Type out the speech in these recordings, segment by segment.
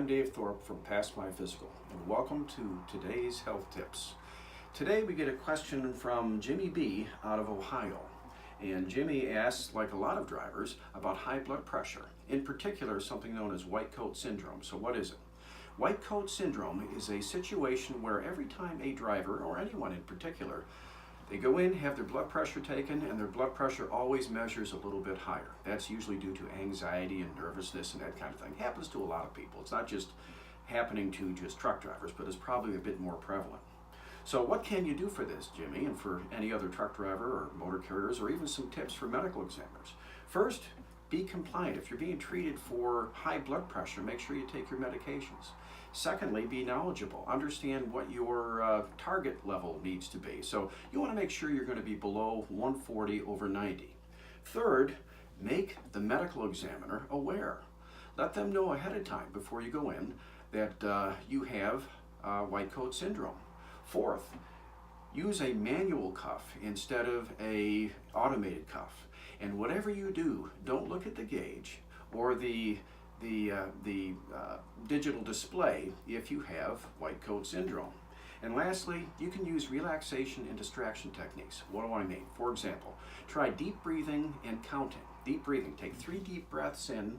Dave Thorpe from Pass My Physical, and welcome to today's health tips. Today we get a question from Jimmy B out of Ohio, and Jimmy asks, like a lot of drivers, about high blood pressure, in particular something known as white coat syndrome. So what is it? White coat syndrome is a situation where every time a driver, or anyone in particular, they go in, have their blood pressure taken, and their blood pressure always measures a little bit higher. That's usually due to anxiety and nervousness and that kind of thing. Happens to a lot of people. It's not just happening to just truck drivers, but it's probably a bit more prevalent. So what can you do for this, Jimmy, and for any other truck driver or motor carriers, or even some tips for medical examiners? First, be compliant. If you're being treated for high blood pressure, make sure you take your medications. Secondly, be knowledgeable. Understand what your target level needs to be. So you want to make sure you're going to be below 140/90. Third, make the medical examiner aware. Let them know ahead of time before you go in that you have white coat syndrome. Fourth, use a manual cuff instead of a automated cuff. And whatever you do, don't look at the gauge or the digital display if you have white coat syndrome. And lastly, you can use relaxation and distraction techniques. What do I mean? For example, try deep breathing and counting. Deep breathing, take 3 deep breaths in,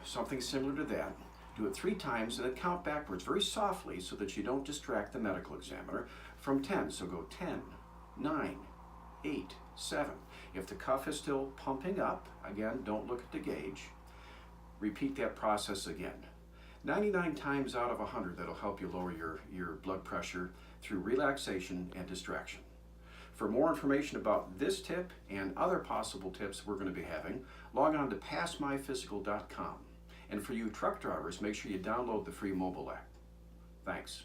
something similar to that. Do it 3 times and then count backwards very softly so that you don't distract the medical examiner from 10. So go 10, 9, 8, 7. If the cuff is still pumping up, again, don't look at the gauge. Repeat that process again. 99 times out of 100, that'll help you lower your blood pressure through relaxation and distraction. For more information about this tip and other possible tips we're going to be having, log on to PassMyPhysical.com. And for you truck drivers, make sure you download the free mobile app. Thanks.